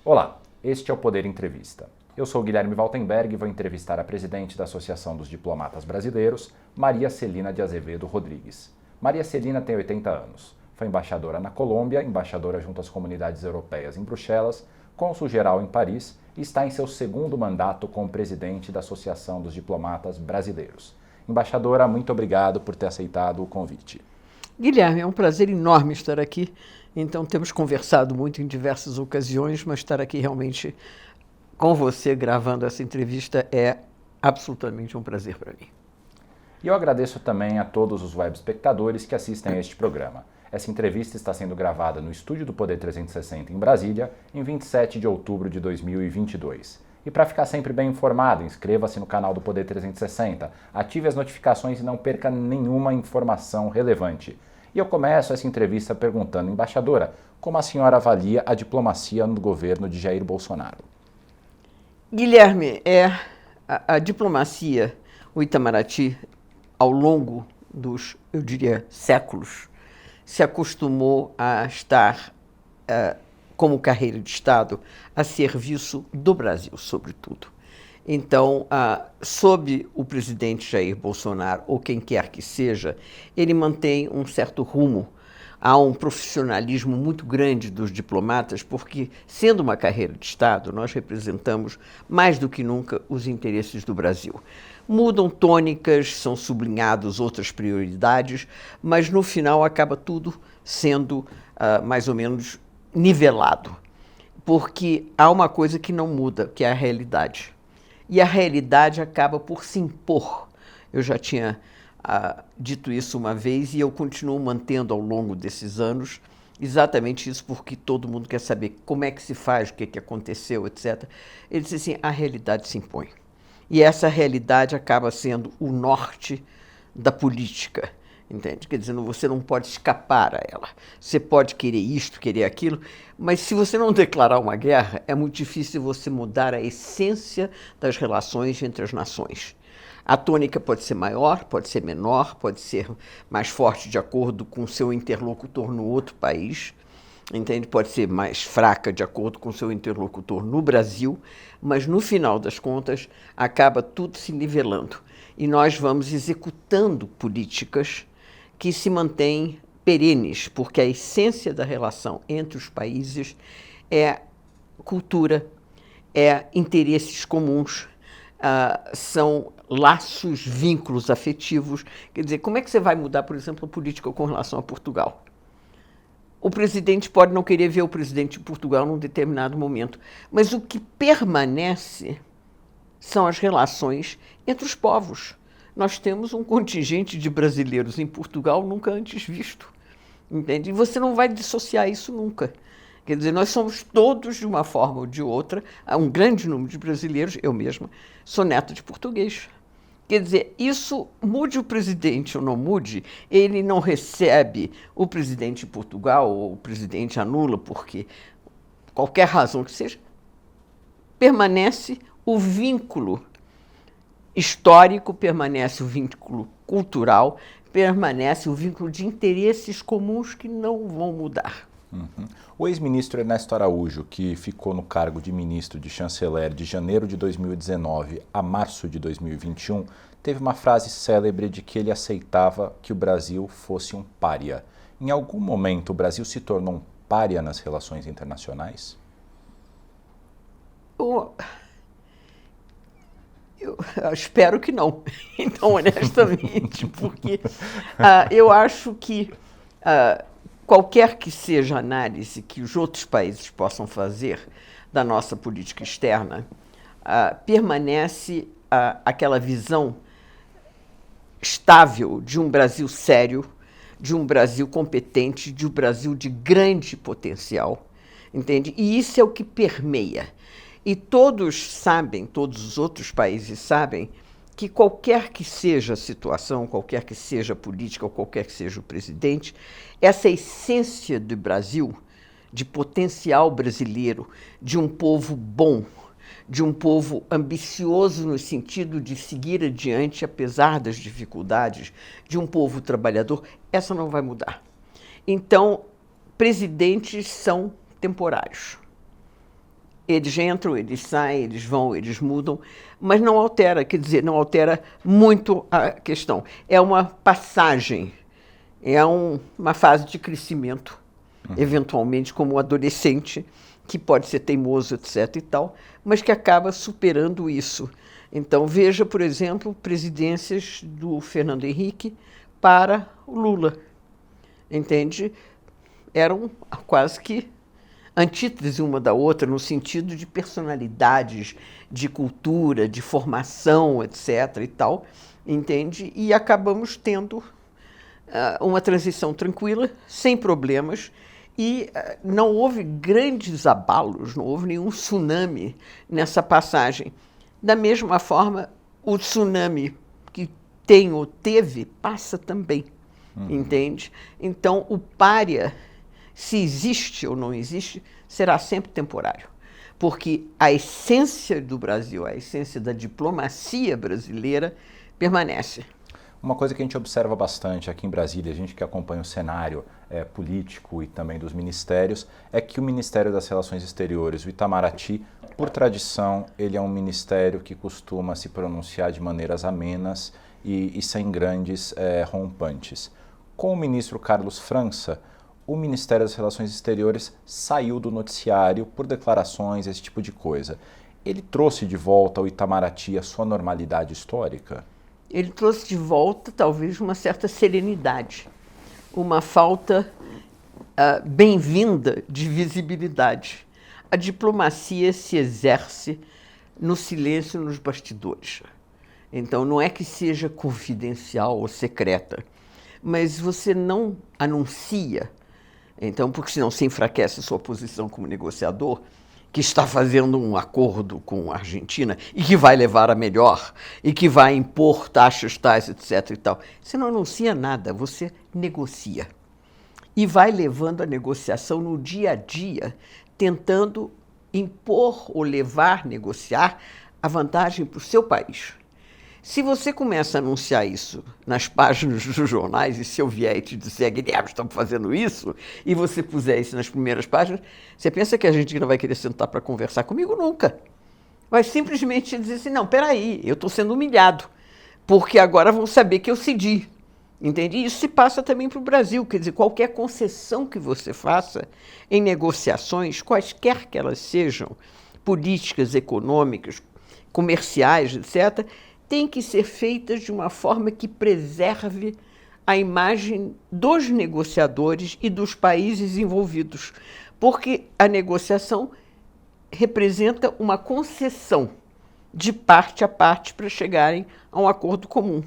Olá, este é o Poder Entrevista. Eu sou Guilherme Waltenberg e vou entrevistar a presidente da Associação dos Diplomatas Brasileiros, Maria Celina de Azevedo Rodrigues. Maria Celina tem 80 anos. Foi embaixadora na Colômbia, embaixadora junto às comunidades europeias em Bruxelas, cônsul-geral em Paris e está em seu segundo mandato como presidente da Associação dos Diplomatas Brasileiros. Embaixadora, muito obrigado por ter aceitado o convite. Guilherme, é um prazer enorme estar aqui. Então, temos conversado muito em diversas ocasiões, mas estar aqui realmente com você gravando essa entrevista é absolutamente um prazer para mim. E eu agradeço também a todos os web espectadores que assistem a este programa. Essa entrevista está sendo gravada no estúdio do Poder 360 em Brasília, em 27 de outubro de 2022. E para ficar sempre bem informado, inscreva-se no canal do Poder 360, ative as notificações e não perca nenhuma informação relevante. E eu começo essa entrevista perguntando, embaixadora, como a senhora avalia a diplomacia no governo de Jair Bolsonaro? Guilherme, a diplomacia, o Itamaraty, ao longo dos, eu diria, séculos, se acostumou a estar, como carreira de Estado, a serviço do Brasil, sobretudo. Então, sob o presidente Jair Bolsonaro, ou quem quer que seja, ele mantém um certo rumo. Há um profissionalismo muito grande dos diplomatas, porque, sendo uma carreira de Estado, nós representamos mais do que nunca os interesses do Brasil. Mudam tônicas, são sublinhadas outras prioridades, mas no final acaba tudo sendo mais ou menos nivelado, porque há uma coisa que não muda, que é a realidade. E a realidade acaba por se impor. Eu já tinha dito isso uma vez e eu continuo mantendo ao longo desses anos exatamente isso, porque todo mundo quer saber como é que se faz, o que aconteceu, etc. Ele disse assim, a realidade se impõe. E essa realidade acaba sendo o norte da política, entende? Quer dizer, você não pode escapar a ela. Você pode querer isto, querer aquilo, mas se você não declarar uma guerra, é muito difícil você mudar a essência das relações entre as nações. A tônica pode ser maior, pode ser menor, pode ser mais forte de acordo com o seu interlocutor no outro país, entende? Pode ser mais fraca de acordo com o seu interlocutor no Brasil, mas no final das contas acaba tudo se nivelando. E nós vamos executando políticas que se mantêm perenes, porque a essência da relação entre os países é cultura, é interesses comuns, são laços, vínculos afetivos. Quer dizer, como é que você vai mudar, por exemplo, a política com relação a Portugal? O presidente pode não querer ver o presidente de Portugal num determinado momento, mas o que permanece são as relações entre os povos. Nós temos um contingente de brasileiros em Portugal nunca antes visto, entende? E você não vai dissociar isso nunca. Quer dizer, nós somos todos, de uma forma ou de outra, um grande número de brasileiros, eu mesma, sou neta de português. Quer dizer, isso, mude o presidente ou não mude, ele não recebe o presidente de Portugal ou o presidente anula, porque qualquer razão que seja, permanece o vínculo histórico, permanece o vínculo cultural, permanece o vínculo de interesses comuns que não vão mudar. Uhum. O ex-ministro Ernesto Araújo, que ficou no cargo de ministro de chanceler de janeiro de 2019 a março de 2021, teve uma frase célebre de que ele aceitava que o Brasil fosse um pária. Em algum momento o Brasil se tornou um pária nas relações internacionais? Eu espero que não, então, honestamente, porque eu acho que qualquer que seja a análise que os outros países possam fazer da nossa política externa, permanece aquela visão estável de um Brasil sério, de um Brasil competente, de um Brasil de grande potencial, entende? E isso é o que permeia. E todos sabem, todos os outros países sabem, que qualquer que seja a situação, qualquer que seja a política, ou qualquer que seja o presidente, essa essência do Brasil, de potencial brasileiro, de um povo bom, de um povo ambicioso no sentido de seguir adiante, apesar das dificuldades, de um povo trabalhador, essa não vai mudar. Então, presidentes são temporários. Eles entram, eles saem, eles vão, eles mudam, mas não altera, quer dizer, não altera muito a questão. É uma passagem, é uma fase de crescimento, eventualmente como um adolescente, que pode ser teimoso, etc. e tal, mas que acaba superando isso. Então, veja, por exemplo, presidências do Fernando Henrique para o Lula, entende? Eram quase que antítese uma da outra, no sentido de personalidades, de cultura, de formação, etc. e tal, entende? E acabamos tendo uma transição tranquila, sem problemas, e não houve grandes abalos, não houve nenhum tsunami nessa passagem. Da mesma forma, o tsunami que tem ou teve, passa também, entende? Então, o pária, se existe ou não existe, será sempre temporário. Porque a essência do Brasil, a essência da diplomacia brasileira, permanece. Uma coisa que a gente observa bastante aqui em Brasília, a gente que acompanha o cenário político e também dos ministérios, é que o Ministério das Relações Exteriores, o Itamaraty, por tradição, ele é um ministério que costuma se pronunciar de maneiras amenas e sem grandes rompantes. Com o ministro Carlos França, o Ministério das Relações Exteriores saiu do noticiário por declarações, esse tipo de coisa. Ele trouxe de volta ao Itamaraty a sua normalidade histórica? Ele trouxe de volta, talvez, uma certa serenidade, uma falta bem-vinda de visibilidade. A diplomacia se exerce no silêncio, nos bastidores. Então, não é que seja confidencial ou secreta, mas você não anuncia, então, porque senão se enfraquece a sua posição como negociador, que está fazendo um acordo com a Argentina e que vai levar a melhor e que vai impor taxas tais, etc. e tal. Você não anuncia nada, você negocia. E vai levando a negociação no dia a dia, tentando impor ou levar, negociar a vantagem para o seu país. Se você começa a anunciar isso nas páginas dos jornais, e se eu vier e te disser, Guilherme, estamos fazendo isso, e você puser isso nas primeiras páginas, você pensa que a Argentina vai querer sentar para conversar comigo? Nunca. Vai simplesmente dizer assim, não, peraí, eu estou sendo humilhado, porque agora vão saber que eu cedi. Entende? Isso se passa também para o Brasil, quer dizer, qualquer concessão que você faça em negociações, quaisquer que elas sejam, políticas, econômicas, comerciais, etc., tem que ser feitas de uma forma que preserve a imagem dos negociadores e dos países envolvidos, porque a negociação representa uma concessão de parte a parte para chegarem a um acordo comum.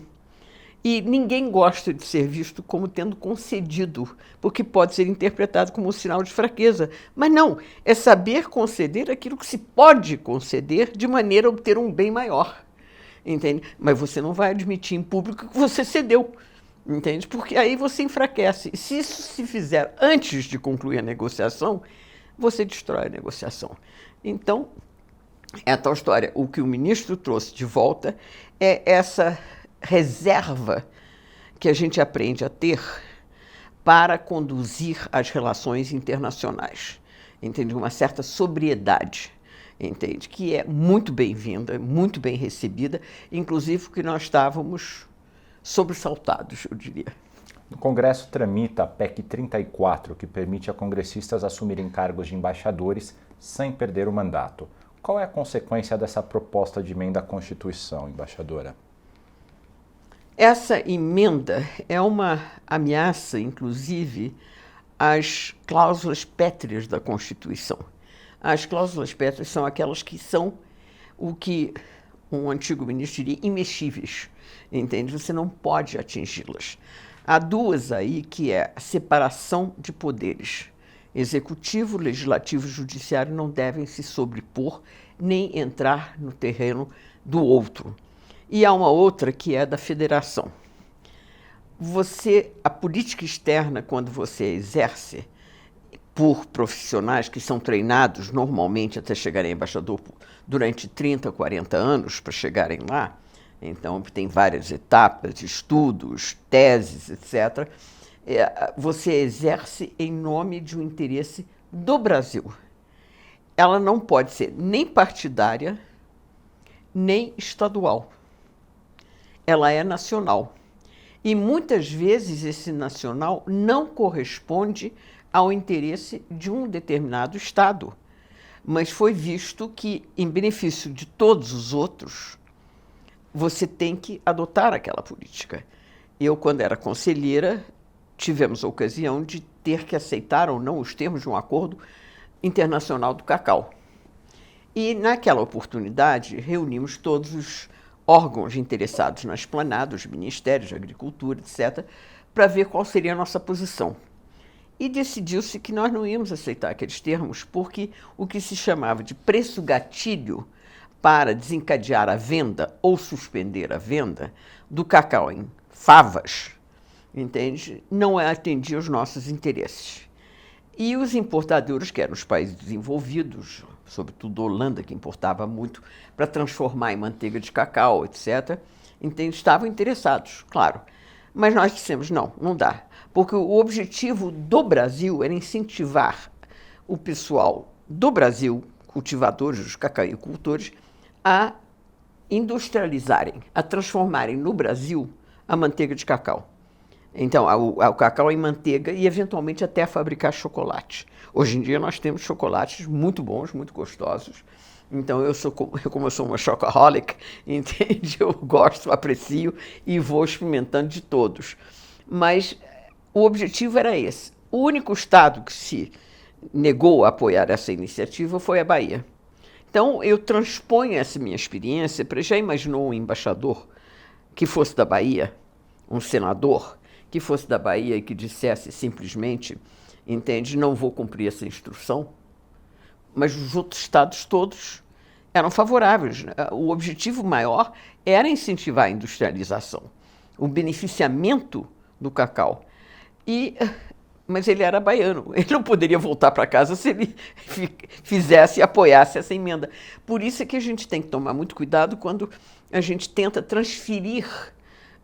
E ninguém gosta de ser visto como tendo concedido, porque pode ser interpretado como um sinal de fraqueza. Mas não, é saber conceder aquilo que se pode conceder de maneira a obter um bem maior. Entende? Mas você não vai admitir em público que você cedeu, entende? Porque aí você enfraquece. E se isso se fizer antes de concluir a negociação, você destrói a negociação. Então, é a tal história. O que o ministro trouxe de volta é essa reserva que a gente aprende a ter para conduzir as relações internacionais. Entende? Uma certa sobriedade. Entende? Que é muito bem-vinda, muito bem recebida, inclusive porque nós estávamos sobressaltados, eu diria. No Congresso tramita a PEC 34, que permite a congressistas assumirem cargos de embaixadores sem perder o mandato. Qual é a consequência dessa proposta de emenda à Constituição, embaixadora? Essa emenda é uma ameaça, inclusive, às cláusulas pétreas da Constituição. As cláusulas pétreas são aquelas que são o que um antigo ministro diria imexíveis, entende? Você não pode atingi-las. Há duas aí que é a separação de poderes. Executivo, legislativo e judiciário não devem se sobrepor nem entrar no terreno do outro. E há uma outra que é da federação. A política externa, quando você exerce, por profissionais que são treinados normalmente até chegarem a embaixador durante 30, 40 anos para chegarem lá, então tem várias etapas, estudos, teses, etc. Você exerce em nome de um interesse do Brasil. ela não pode ser nem partidária, nem estadual. Ela é nacional. E muitas vezes esse nacional não corresponde ao interesse de um determinado Estado, mas foi visto que, em benefício de todos os outros, você tem que adotar aquela política. Eu, quando era conselheira, tivemos a ocasião de ter que aceitar ou não os termos de um acordo internacional do cacau. E, naquela oportunidade, reunimos todos os órgãos interessados na esplanada, os ministérios de agricultura, etc., para ver qual seria a nossa posição. E decidiu-se que nós não íamos aceitar aqueles termos porque o que se chamava de preço gatilho para desencadear a venda ou suspender a venda do cacau em favas, entende? Não atendia os nossos interesses. E os importadores, que eram os países desenvolvidos, sobretudo a Holanda, que importava muito para transformar em manteiga de cacau, etc., estavam interessados, claro. Mas nós dissemos, não dá. Porque o objetivo do Brasil era incentivar o pessoal do Brasil, cultivadores, os cacauicultores, a industrializarem, a transformarem no Brasil a manteiga de cacau. Então, o cacau em manteiga e, eventualmente, até fabricar chocolate. Hoje em dia, nós temos chocolates muito bons, muito gostosos. Então, como eu sou uma chocoholic, entende? Eu gosto, aprecio e vou experimentando de todos. Mas o objetivo era esse. O único estado que se negou a apoiar essa iniciativa foi a Bahia. Então, eu transponho essa minha experiência para... Já imaginou um embaixador que fosse da Bahia, um senador que fosse da Bahia e que dissesse simplesmente, entende, não vou cumprir essa instrução? Mas os outros estados todos eram favoráveis. O objetivo maior era incentivar a industrialização, o beneficiamento do cacau. Mas ele era baiano, ele não poderia voltar para casa se ele fizesse e apoiasse essa emenda. Por isso é que a gente tem que tomar muito cuidado quando a gente tenta transferir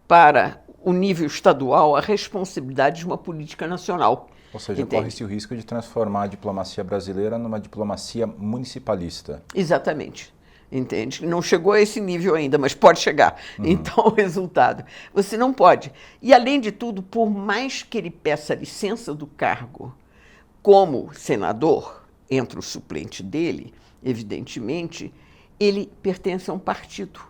para o nível estadual a responsabilidade de uma política nacional. Ou seja, corre-se o risco de transformar a diplomacia brasileira numa diplomacia municipalista. Exatamente. Entende? Não chegou a esse nível ainda, mas pode chegar. Então, o resultado. Você não pode. E, além de tudo, por mais que ele peça licença do cargo como senador, entre o suplente dele, evidentemente, ele pertence a um partido.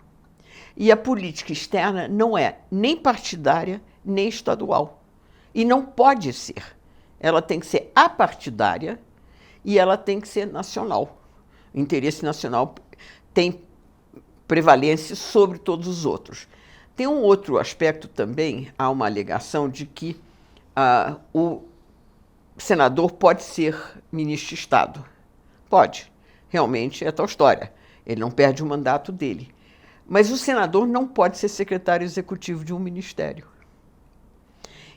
E a política externa não é nem partidária, nem estadual. E não pode ser. Ela tem que ser apartidária e ela tem que ser nacional. O interesse nacional tem prevalência sobre todos os outros. Tem um outro aspecto também, há uma alegação de que o senador pode ser ministro de Estado. Pode, realmente é tal história. Ele não perde o mandato dele. Mas o senador não pode ser secretário executivo de um ministério.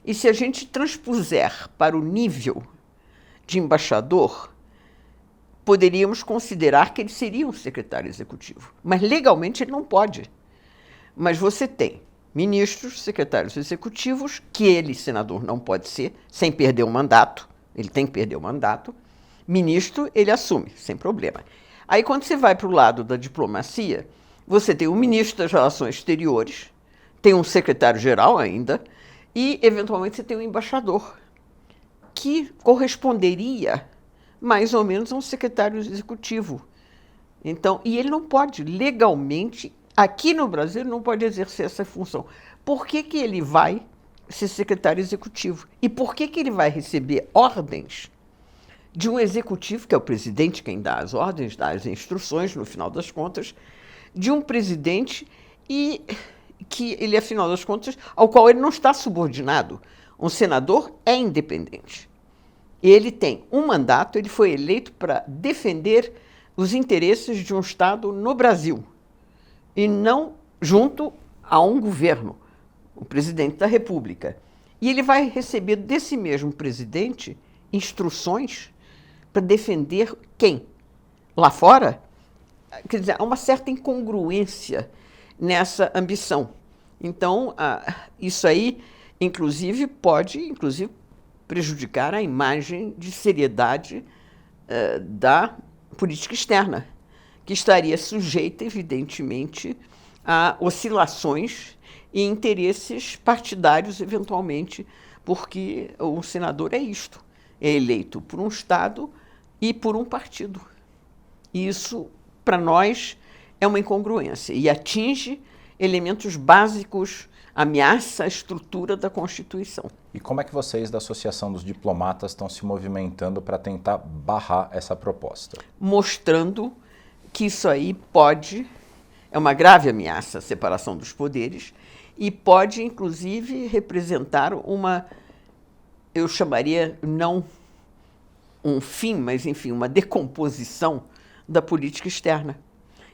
E se a gente transpuser para o nível de embaixador, poderíamos considerar que ele seria um secretário executivo. Mas legalmente ele não pode. Mas você tem ministros, secretários executivos, que ele, senador, não pode ser, sem perder o mandato. Ele tem que perder o mandato. Ministro, ele assume, sem problema. Aí, quando você vai para o lado da diplomacia, você tem o ministro das Relações Exteriores, tem um secretário-geral ainda, e, eventualmente, você tem um embaixador, que corresponderia mais ou menos a um secretário executivo. Então, e ele não pode, legalmente, aqui no Brasil, ele não pode exercer essa função. Por que que ele vai ser secretário executivo? E por que que ele vai receber ordens de um executivo, que é o presidente quem dá as ordens, dá as instruções, no final das contas, de um presidente e que ele, afinal das contas, ao qual ele não está subordinado. Um senador é independente. Ele tem um mandato, ele foi eleito para defender os interesses de um Estado no Brasil e não junto a um governo, o presidente da República. E ele vai receber desse mesmo presidente instruções para defender quem? Lá fora? Quer dizer, há uma certa incongruência nessa ambição. Então, isso aí, inclusive, pode prejudicar a imagem de seriedade da política externa, que estaria sujeita, evidentemente, a oscilações e interesses partidários, eventualmente, porque o senador é isto, é eleito por um Estado e por um partido. Isso, para nós, é uma incongruência e atinge elementos básicos, ameaça a estrutura da Constituição. E como é que vocês da Associação dos Diplomatas estão se movimentando para tentar barrar essa proposta? Mostrando que isso aí é uma grave ameaça à separação dos poderes e pode, inclusive, representar eu chamaria não um fim, mas, enfim, uma decomposição da política externa.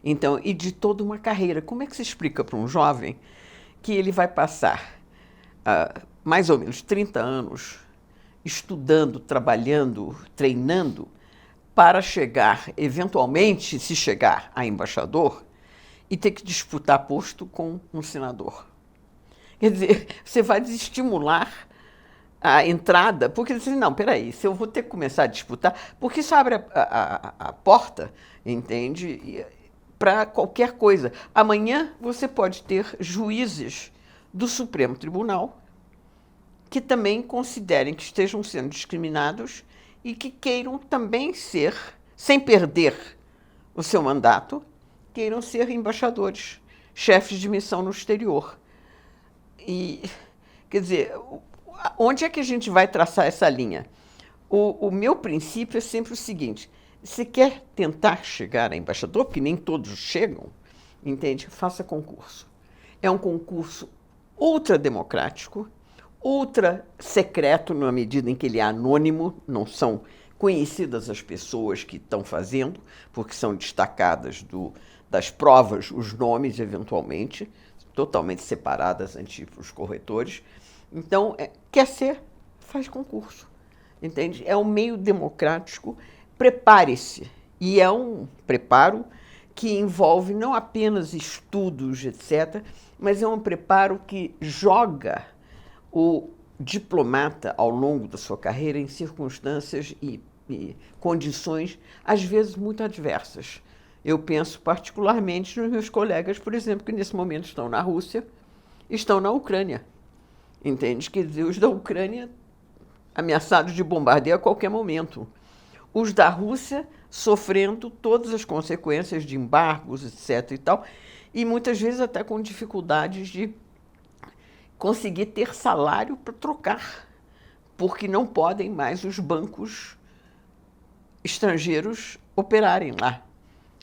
Então, e de toda uma carreira. Como é que se explica para um jovem que ele vai passar mais ou menos 30 anos estudando, trabalhando, treinando, para chegar, eventualmente, se chegar a embaixador, e ter que disputar posto com um senador? Quer dizer, você vai desestimular a entrada, porque você diz, não, peraí, se eu vou ter que começar a disputar, porque isso abre a porta, entende, para qualquer coisa. Amanhã você pode ter juízes do Supremo Tribunal que também considerem que estejam sendo discriminados e que queiram também ser, sem perder o seu mandato, queiram ser embaixadores, chefes de missão no exterior. E, quer dizer, onde é que a gente vai traçar essa linha? O meu princípio é sempre o seguinte: se quer tentar chegar a embaixador, porque nem todos chegam, entende? Faça concurso. É um concurso ultrademocrático, ultra secreto, na medida em que ele é anônimo, não são conhecidas as pessoas que estão fazendo, porque são destacadas das provas, os nomes, eventualmente, totalmente separadas ante os corretores. Então, quer ser, faz concurso, entende? É um meio democrático, prepare-se. E é um preparo que envolve não apenas estudos, etc., mas é um preparo que joga o diplomata ao longo da sua carreira em circunstâncias e condições, às vezes, muito adversas. Eu penso particularmente nos meus colegas, por exemplo, que nesse momento estão na Rússia, estão na Ucrânia. Entende? Quer dizer, os da Ucrânia ameaçados de bombardeio a qualquer momento. Os da Rússia sofrendo todas as consequências de embargos, etc. e tal, e muitas vezes até com dificuldades de conseguir ter salário para trocar, porque não podem mais os bancos estrangeiros operarem lá.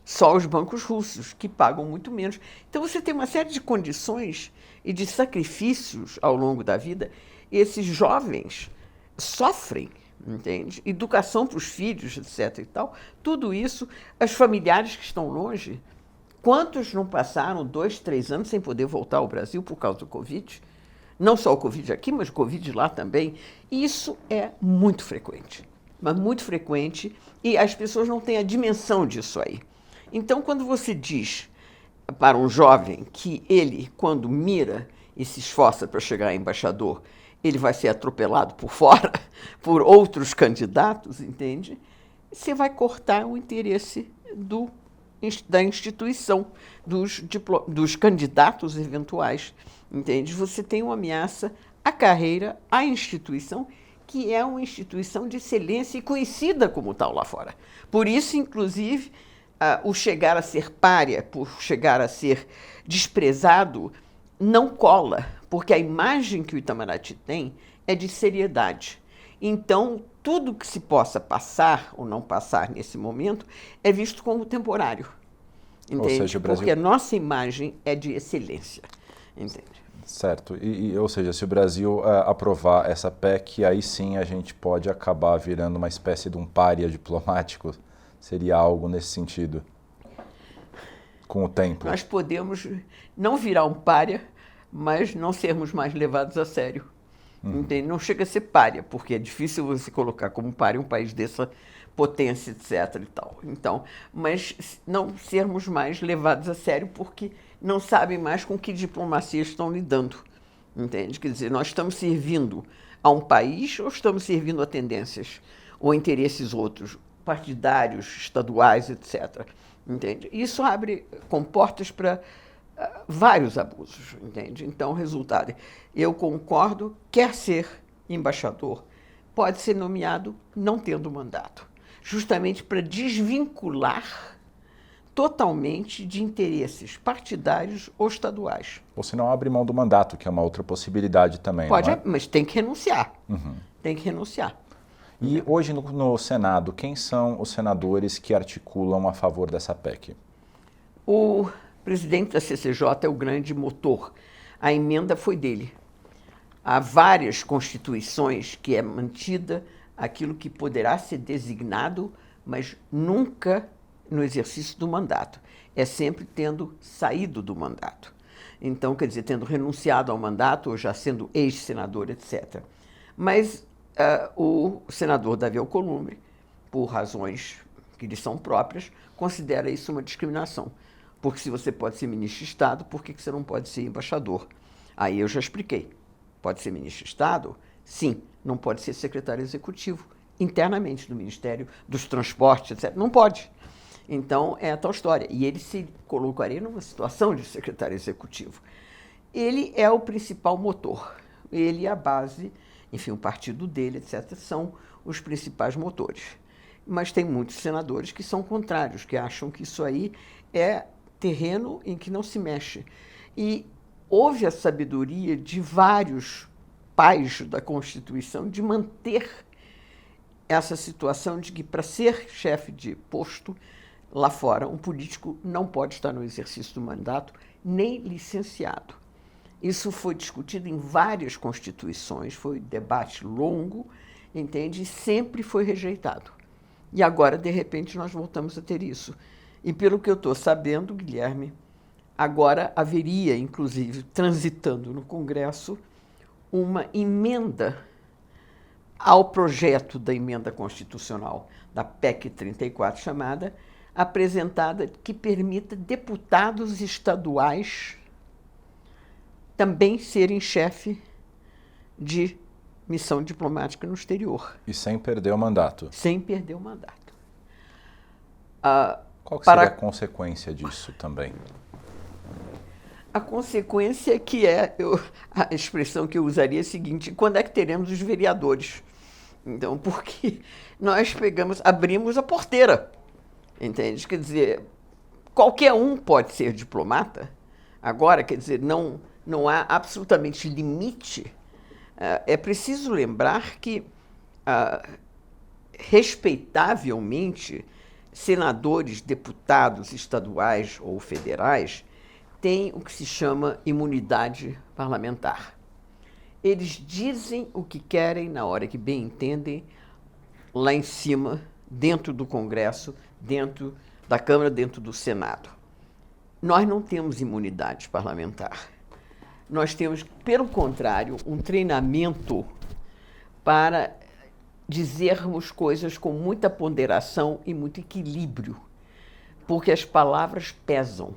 Só os bancos russos, que pagam muito menos. Então, você tem uma série de condições e de sacrifícios ao longo da vida. E esses jovens sofrem, entende? Educação para os filhos, etc. e tal. Tudo isso, as familiares que estão longe, quantos não passaram 2, 3 anos sem poder voltar ao Brasil por causa do Covid? Não só o Covid aqui, mas o Covid lá também. Isso é muito frequente, mas muito frequente, e as pessoas não têm a dimensão disso aí. Então, quando você diz para um jovem que ele, quando mira e se esforça para chegar a embaixador, ele vai ser atropelado por fora por outros candidatos, entende? Você vai cortar o interesse da instituição, dos candidatos eventuais, entende? Você tem uma ameaça à carreira, à instituição, que é uma instituição de excelência e conhecida como tal lá fora. Por isso, inclusive, o chegar a ser pária, por chegar a ser desprezado, não cola, porque a imagem que o Itamaraty tem é de seriedade. Então, tudo que se possa passar ou não passar nesse momento é visto como temporário, entende? Ou seja, o Brasil... Porque a nossa imagem é de excelência, entende? Certo. Ou seja, se o Brasil aprovar essa PEC, aí sim a gente pode acabar virando uma espécie de um pária diplomático. Seria algo nesse sentido, com o tempo. Nós podemos não virar um pária, mas não sermos mais levados a sério. Entende? Não chega a ser pária, porque é difícil você colocar como pária um país dessa potência, etc. e tal. Então, mas não sermos mais levados a sério porque não sabem mais com que diplomacia estão lidando. Entende? Quer dizer, nós estamos servindo a um país ou estamos servindo a tendências ou interesses outros? partidários, estaduais, etc. Entende? Isso abre comportas para vários abusos, entende? Então, resultado, eu concordo, quer ser embaixador, pode ser nomeado não tendo mandato, justamente para desvincular totalmente de interesses partidários ou estaduais. Ou se não abre mão do mandato, que é uma outra possibilidade também, Pode, não é? mas tem que renunciar. Tem que renunciar. E hoje no Senado, quem são os senadores que articulam a favor dessa PEC? O presidente da CCJ é o grande motor. A emenda foi dele. Há várias constituições que é mantida aquilo que poderá ser designado, mas nunca no exercício do mandato. É sempre tendo saído do mandato. Então, quer dizer, tendo renunciado ao mandato ou já sendo ex-senador, etc. Mas o senador Davi Alcolumbre, por razões que lhe são próprias, considera isso uma discriminação. Porque se você pode ser ministro de Estado, por que você não pode ser embaixador? Aí eu já expliquei. Pode ser ministro de Estado? Sim. Não pode ser secretário executivo, internamente do Ministério dos Transportes, etc. Não pode. Então, é a tal história. E ele se colocaria numa situação de secretário executivo. Ele é o principal motor. Ele e a base, enfim, o partido dele, etc., são os principais motores. Mas tem muitos senadores que são contrários, que acham que isso aí é terreno em que não se mexe. E houve a sabedoria de vários pais da Constituição de manter essa situação de que, para ser chefe de posto lá fora, um político não pode estar no exercício do mandato, nem licenciado. Isso foi discutido em várias constituições, foi um debate longo, entende? E sempre foi rejeitado. E agora, de repente, nós voltamos a ter isso. E pelo que eu estou sabendo, Guilherme, agora haveria, inclusive, transitando no Congresso, uma emenda ao projeto da emenda constitucional da PEC 34, chamada, apresentada, que permita deputados estaduais também serem chefe de missão diplomática no exterior. E sem perder o mandato. Sem perder o mandato. Qual que seria a consequência disso também? A consequência que a expressão que eu usaria é a seguinte: quando é que teremos os vereadores? Então, porque nós abrimos a porteira, entende? Quer dizer, qualquer um pode ser diplomata. Agora, quer dizer, não há absolutamente limite. É preciso lembrar que, respeitavelmente, senadores, deputados estaduais ou federais têm o que se chama imunidade parlamentar. Eles dizem o que querem na hora que bem entendem, lá em cima, dentro do Congresso, dentro da Câmara, dentro do Senado. Nós não temos imunidade parlamentar. Nós temos, pelo contrário, um treinamento para dizermos coisas com muita ponderação e muito equilíbrio, porque as palavras pesam.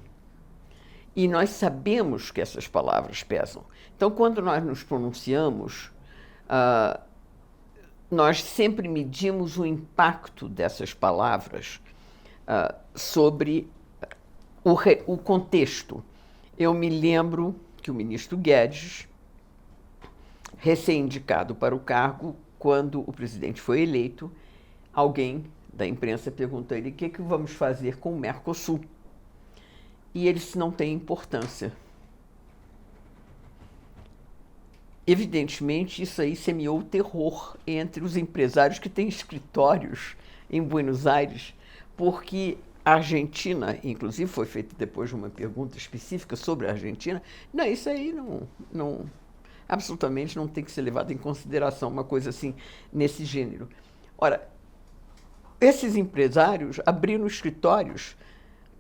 E nós sabemos que essas palavras pesam. Então, quando nós nos pronunciamos, nós sempre medimos o impacto dessas palavras sobre o contexto. Eu me lembro que o ministro Guedes, recém-indicado para o cargo, quando o presidente foi eleito, alguém da imprensa perguntou a ele: o que vamos fazer com o Mercosul? E ele disse: não tem importância. Evidentemente, isso aí semeou o terror entre os empresários que têm escritórios em Buenos Aires, porque a Argentina, inclusive foi feita depois uma pergunta específica sobre a Argentina, não, isso aí absolutamente não tem que ser levado em consideração, uma coisa assim, nesse gênero. Ora, esses empresários abriram escritórios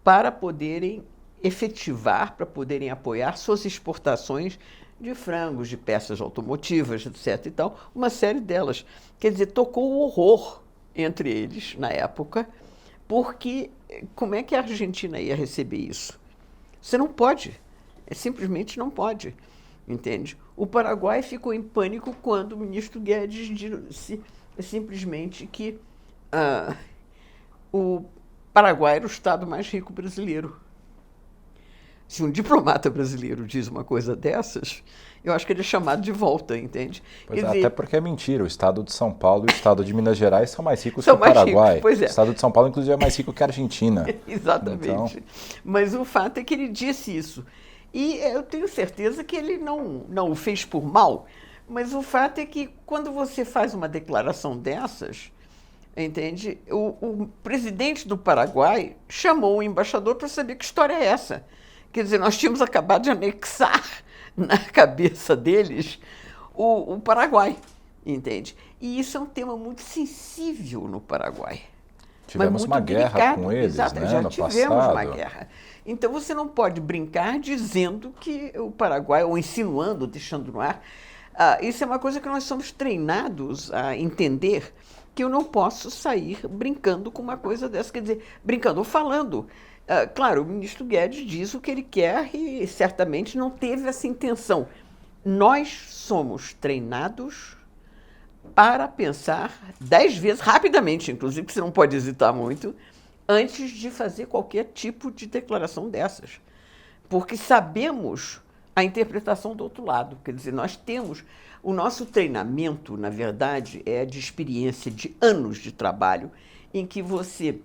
para poderem efetivar, para poderem apoiar suas exportações de frangos, de peças automotivas, etc. e tal, uma série delas. Quer dizer, tocou o horror entre eles, na época, porque como é que a Argentina ia receber isso? Você não pode, simplesmente não pode, entende? O Paraguai ficou em pânico quando o ministro Guedes disse simplesmente que o Paraguai era o estado mais rico brasileiro. Se um diplomata brasileiro diz uma coisa dessas, eu acho que ele é chamado de volta, entende? Pois até porque é mentira. O estado de São Paulo e o estado de Minas Gerais são mais ricos são que o Paraguai. Ricos, pois é. O estado de São Paulo, inclusive, é mais rico que a Argentina. Exatamente. Então... Mas o fato é que ele disse isso. E eu tenho certeza que ele não o fez por mal, mas o fato é que quando você faz uma declaração dessas, entende? O presidente do Paraguai chamou o embaixador para saber que história é essa. Quer dizer, nós tínhamos acabado de anexar na cabeça deles o Paraguai, entende? E isso é um tema muito sensível no Paraguai. Tivemos uma guerra com eles, exato, né, já no tivemos passado. uma guerra. Então você não pode brincar dizendo que o Paraguai, ou insinuando, deixando no ar. Isso é uma coisa que nós somos treinados a entender, que eu não posso sair brincando com uma coisa dessa, quer dizer, brincando ou falando. Claro, o ministro Guedes diz o que ele quer e certamente não teve essa intenção. Nós somos treinados para pensar 10 vezes, rapidamente, inclusive, porque você não pode hesitar muito, antes de fazer qualquer tipo de declaração dessas. Porque sabemos a interpretação do outro lado. Quer dizer, nós temos... O nosso treinamento, na verdade, é de experiência de anos de trabalho, em que você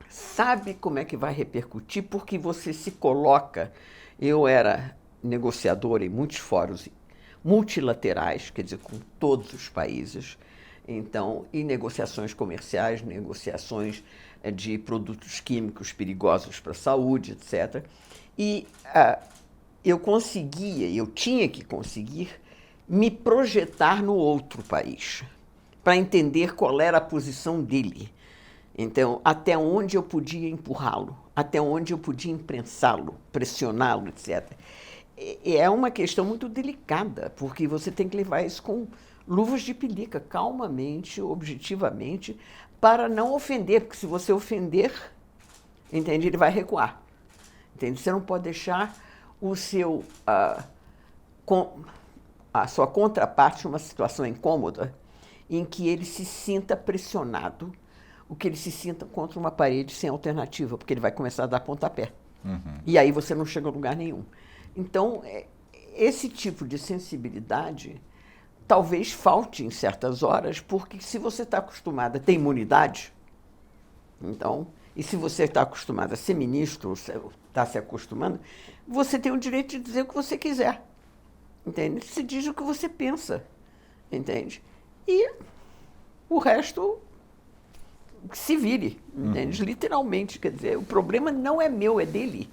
sabe como é que vai repercutir, porque você se coloca... Eu era negociadora em muitos fóruns multilaterais, quer dizer, com todos os países, então, em negociações comerciais, negociações de produtos químicos perigosos para a saúde, etc. E eu tinha que conseguir me projetar no outro país, para entender qual era a posição dele. Então, até onde eu podia empurrá-lo, até onde eu podia imprensá-lo, pressioná-lo, etc. É uma questão muito delicada, porque você tem que levar isso com luvas de pelica, calmamente, objetivamente, para não ofender, porque se você ofender, entende, ele vai recuar. Entende? Você não pode deixar a sua contraparte numa situação incômoda em que ele se sinta pressionado, o que ele se sinta contra uma parede sem alternativa, porque ele vai começar a dar pontapé. Uhum. E aí você não chega a lugar nenhum. Então, esse tipo de sensibilidade talvez falte em certas horas, porque se você está acostumado a ter imunidade, então, e se você está acostumado a ser ministro, está se acostumando, você tem o direito de dizer o que você quiser, entende? Se diz o que você pensa, entende? E o resto se vire, entende? Literalmente, quer dizer, o problema não é meu, é dele,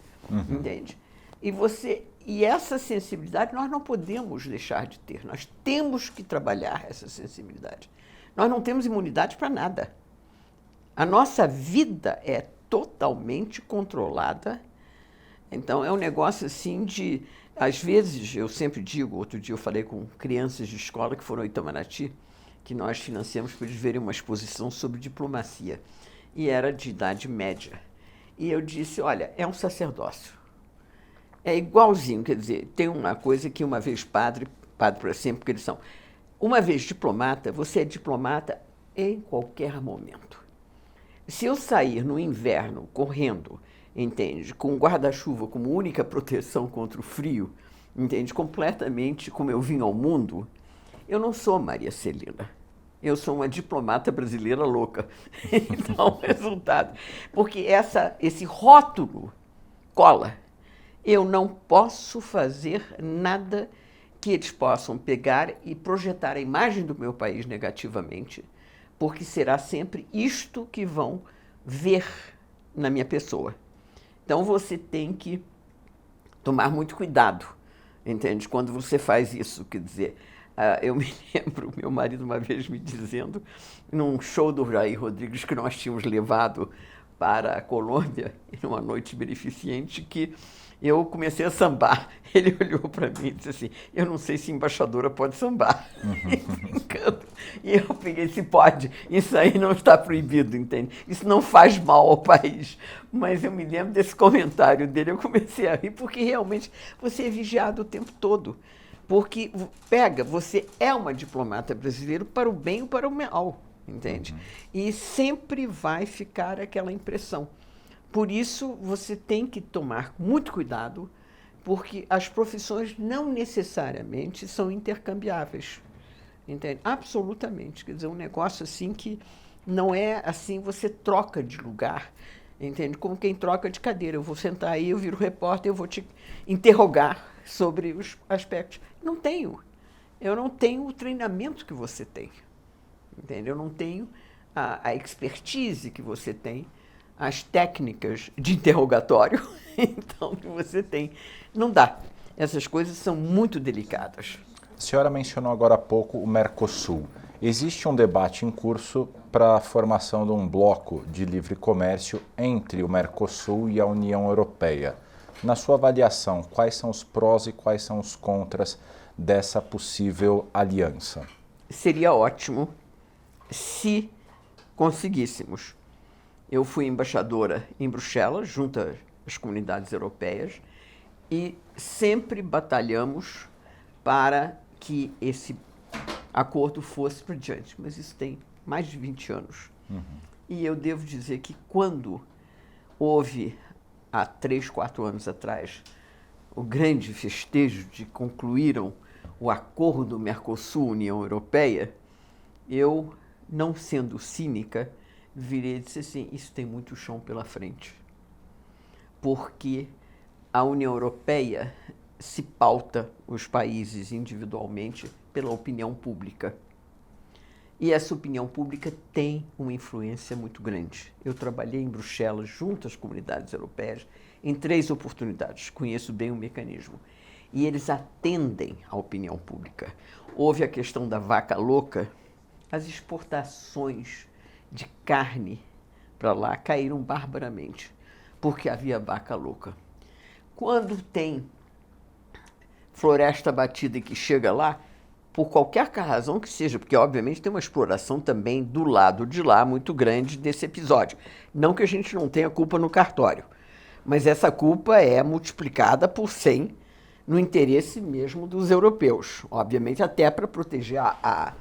entende? E essa sensibilidade nós não podemos deixar de ter. Nós temos que trabalhar essa sensibilidade. Nós não temos imunidade para nada. A nossa vida é totalmente controlada. Então, é um negócio assim de... Às vezes, eu sempre digo, outro dia eu falei com crianças de escola que foram ao Itamaraty, que nós financiamos para eles verem uma exposição sobre diplomacia. E era de idade média. E eu disse, olha, é um sacerdócio. É igualzinho, quer dizer, tem uma coisa que uma vez padre para sempre, porque eles são. Uma vez diplomata, você é diplomata em qualquer momento. Se eu sair no inverno correndo, entende, com um guarda-chuva como única proteção contra o frio, entende, completamente como eu vim ao mundo, eu não sou Maria Celina. Eu sou uma diplomata brasileira louca. Então, resultado. Porque esse rótulo cola. Eu não posso fazer nada que eles possam pegar e projetar a imagem do meu país negativamente, porque será sempre isto que vão ver na minha pessoa. Então, você tem que tomar muito cuidado, entende? Quando você faz isso, quer dizer, eu me lembro, meu marido uma vez me dizendo, num show do Jair Rodrigues que nós tínhamos levado para a Colômbia, numa noite beneficente, que eu comecei a sambar. Ele olhou para mim e disse assim, eu não sei se embaixadora pode sambar. Brincando. E eu peguei, se pode, isso aí não está proibido, entende? Isso não faz mal ao país. Mas eu me lembro desse comentário dele, eu comecei a rir, porque realmente você é vigiado o tempo todo. Porque, você é uma diplomata brasileira para o bem ou para o mal. entende? E sempre vai ficar aquela impressão. Por isso, você tem que tomar muito cuidado, porque as profissões não necessariamente são intercambiáveis, entende? Absolutamente. Quer dizer, um negócio assim que não é assim, você troca de lugar, entende? Como quem troca de cadeira. Eu vou sentar aí, eu viro repórter, eu vou te interrogar sobre os aspectos. Não tenho. Eu não tenho o treinamento que você tem, entende? Eu não tenho a expertise que você tem, as técnicas de interrogatório, então, que você tem. Não dá. Essas coisas são muito delicadas. A senhora mencionou agora há pouco o Mercosul. Existe um debate em curso para a formação de um bloco de livre comércio entre o Mercosul e a União Europeia. Na sua avaliação, quais são os prós e quais são os contras dessa possível aliança? Seria ótimo se conseguíssemos. Eu fui embaixadora em Bruxelas, junto às comunidades europeias, e sempre batalhamos para que esse acordo fosse para diante. Mas isso tem mais de 20 anos. E eu devo dizer que quando houve, há 3, 4 anos atrás, o grande festejo de concluíram o acordo Mercosul-União Europeia, eu, não sendo cínica, virei e disse assim, isso tem muito chão pela frente. Porque a União Europeia se pauta os países individualmente pela opinião pública. E essa opinião pública tem uma influência muito grande. Eu trabalhei em Bruxelas junto às comunidades europeias em 3 oportunidades, conheço bem o mecanismo. E eles atendem à opinião pública. Houve a questão da vaca louca, as exportações de carne para lá caíram barbaramente, porque havia vaca louca. Quando tem floresta batida que chega lá, por qualquer razão que seja, porque obviamente tem uma exploração também do lado de lá muito grande desse episódio. Não que a gente não tenha culpa no cartório, mas essa culpa é multiplicada por 100 no interesse mesmo dos europeus, obviamente até para proteger a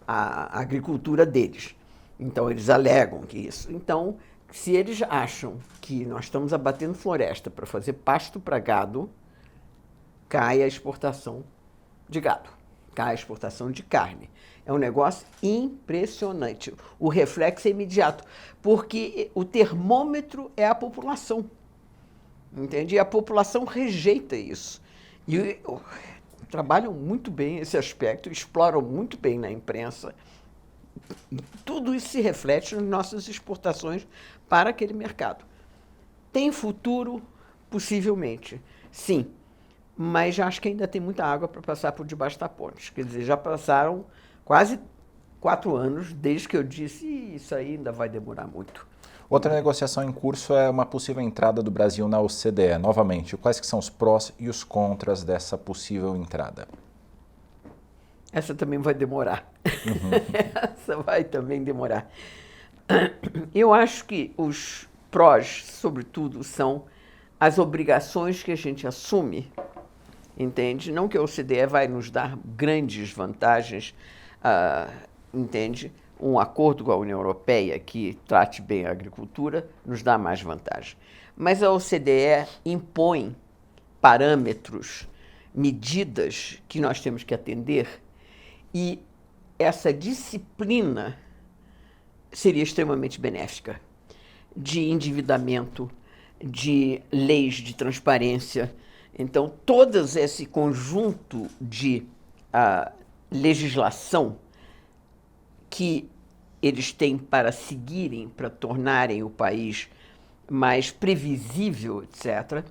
agricultura deles. Então, eles alegam que isso. Então, se eles acham que nós estamos abatendo floresta para fazer pasto para gado, cai a exportação de gado, cai a exportação de carne. É um negócio impressionante. O reflexo é imediato, porque o termômetro é a população, entende? E a população rejeita isso. E trabalham muito bem esse aspecto, exploram muito bem na imprensa. Tudo isso se reflete nas nossas exportações para aquele mercado. Tem futuro? Possivelmente, sim. Mas já acho que ainda tem muita água para passar por debaixo da ponte. Quer dizer, já passaram quase 4 anos desde que eu disse isso aí ainda vai demorar muito. Outra negociação em curso é uma possível entrada do Brasil na OCDE. Novamente, quais que são os prós e os contras dessa possível entrada? Essa também vai demorar. Essa vai também demorar. Eu acho que os prós, sobretudo, são as obrigações que a gente assume, entende? Não que a OCDE vai nos dar grandes vantagens, entende? Um acordo com a União Europeia que trate bem a agricultura nos dá mais vantagem. Mas a OCDE impõe parâmetros, medidas que nós temos que atender. E essa disciplina seria extremamente benéfica, de endividamento, de leis de transparência. Então, todo esse conjunto de legislação que eles têm para seguirem, para tornarem o país mais previsível, etc.,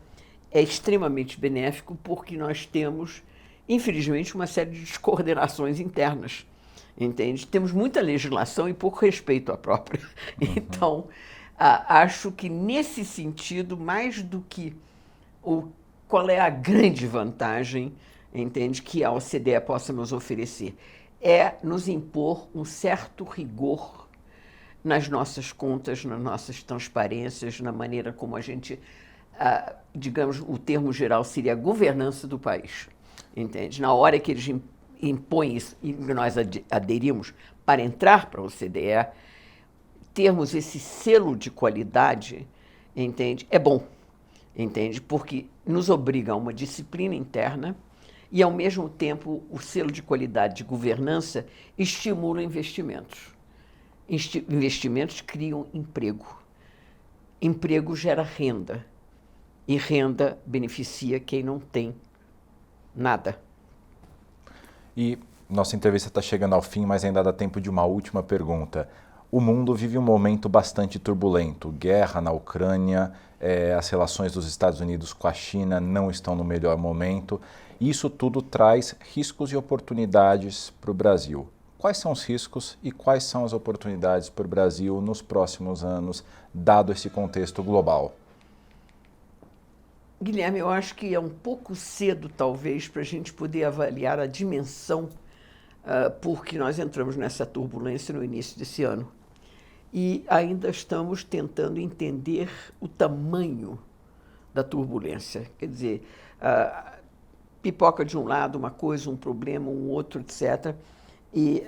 é extremamente benéfico porque nós temos, infelizmente, uma série de descoordenações internas, entende? Temos muita legislação e pouco respeito à própria. Então, acho que nesse sentido, mais do que qual é a grande vantagem, entende, que a OCDE possa nos oferecer, é nos impor um certo rigor nas nossas contas, nas nossas transparências, na maneira como a gente, digamos, o termo geral seria a governança do país. Entende? Na hora que eles impõe isso e nós aderimos para entrar para a OCDE, termos esse selo de qualidade, entende? É bom, entende? Porque nos obriga a uma disciplina interna e, ao mesmo tempo, o selo de qualidade de governança estimula investimentos. Investimentos criam emprego. Emprego gera renda. E renda beneficia quem não tem nada. E nossa entrevista está chegando ao fim, mas ainda dá tempo de uma última pergunta. O mundo vive um momento bastante turbulento. Guerra na Ucrânia, as relações dos Estados Unidos com a China não estão no melhor momento. Isso tudo traz riscos e oportunidades para o Brasil. Quais são os riscos e quais são as oportunidades para o Brasil nos próximos anos, dado esse contexto global? Guilherme, eu acho que é um pouco cedo, talvez, para a gente poder avaliar a dimensão, porque nós entramos nessa turbulência no início desse ano. E ainda estamos tentando entender o tamanho da turbulência. Quer dizer, pipoca de um lado uma coisa, um problema, um outro, etc. E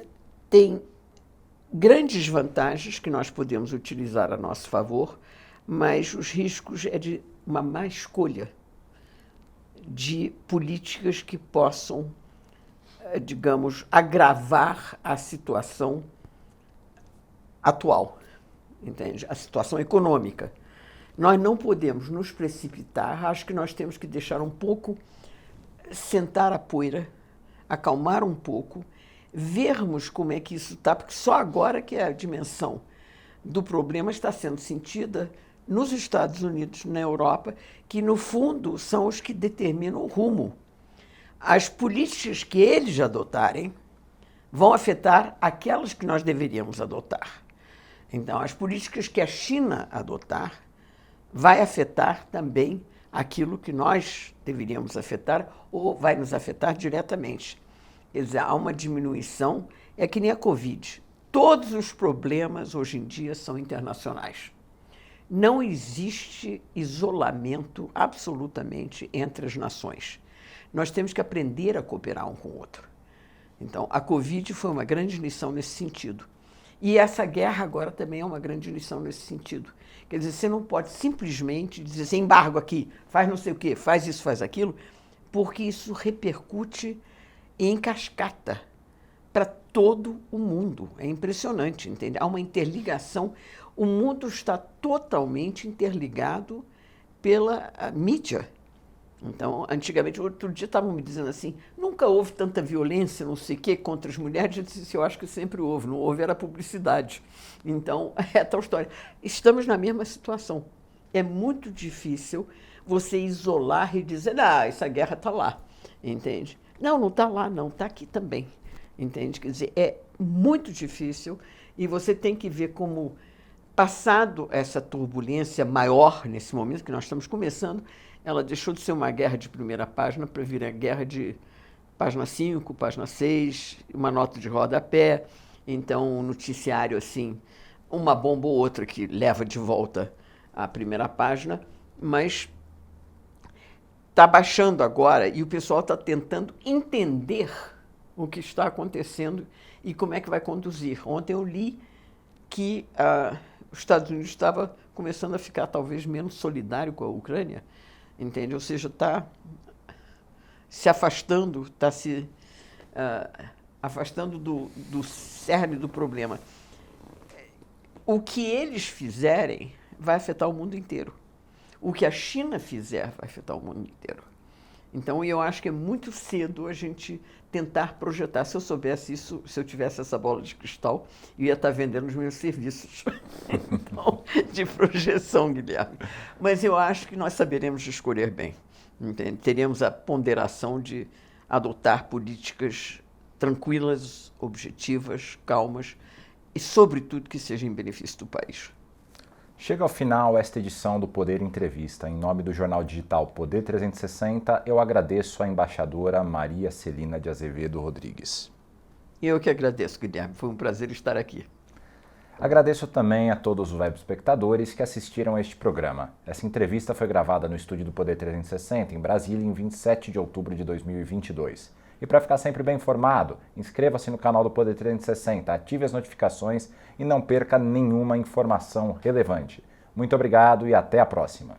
tem grandes vantagens que nós podemos utilizar a nosso favor, mas os riscos é de uma má escolha de políticas que possam, digamos, agravar a situação atual, entende? A situação econômica. Nós não podemos nos precipitar, acho que nós temos que deixar um pouco, sentar a poeira, acalmar um pouco, vermos como é que isso está, porque só agora que a dimensão do problema está sendo sentida nos Estados Unidos, na Europa, que, no fundo, são os que determinam o rumo. As políticas que eles adotarem vão afetar aquelas que nós deveríamos adotar. Então, as políticas que a China adotar vai afetar também aquilo que nós deveríamos afetar ou vai nos afetar diretamente. Quer dizer, há uma diminuição, é que nem a Covid. Todos os problemas, hoje em dia, são internacionais. Não existe isolamento absolutamente entre as nações. Nós temos que aprender a cooperar um com o outro. Então, a Covid foi uma grande lição nesse sentido. E essa guerra agora também é uma grande lição nesse sentido. Quer dizer, você não pode simplesmente dizer assim, embargo aqui, faz não sei o quê, faz isso, faz aquilo, porque isso repercute em cascata para todo o mundo. É impressionante, entende? Há uma interligação. O mundo está totalmente interligado pela mídia. Então, antigamente, outro dia estavam me dizendo assim, nunca houve tanta violência, não sei o quê, contra as mulheres. Eu disse, eu acho que sempre houve, não houve, era publicidade. Então, é tal história. Estamos na mesma situação. É muito difícil você isolar e dizer, essa guerra está lá, entende? Não está lá, não, está aqui também, entende? Quer dizer, é muito difícil e você tem que ver como, passado essa turbulência maior nesse momento que nós estamos começando, ela deixou de ser uma guerra de primeira página para vir a guerra de página 5, página 6, uma nota de rodapé, então um noticiário assim, uma bomba ou outra que leva de volta à primeira página, mas está baixando agora e o pessoal está tentando entender o que está acontecendo e como é que vai conduzir. Ontem eu li que os Estados Unidos estava começando a ficar talvez menos solidário com a Ucrânia, entende? Ou seja, está se afastando, está se afastando do cerne do problema. O que eles fizerem vai afetar o mundo inteiro. O que a China fizer vai afetar o mundo inteiro. Então, eu acho que é muito cedo a gente tentar projetar. Se eu soubesse isso, se eu tivesse essa bola de cristal, eu ia estar vendendo os meus serviços então, de projeção, Guilherme. Mas eu acho que nós saberemos escolher bem. Entende? Teremos a ponderação de adotar políticas tranquilas, objetivas, calmas e, sobretudo, que sejam em benefício do país. Chega ao final esta edição do Poder Entrevista. Em nome do jornal digital Poder 360, eu agradeço à embaixadora Maria Celina de Azevedo Rodrigues. Eu que agradeço, Guilherme. Foi um prazer estar aqui. Agradeço também a todos os web espectadores que assistiram a este programa. Essa entrevista foi gravada no estúdio do Poder 360, em Brasília, em 27 de outubro de 2022. E para ficar sempre bem informado, inscreva-se no canal do Poder 360, ative as notificações e não perca nenhuma informação relevante. Muito obrigado e até a próxima.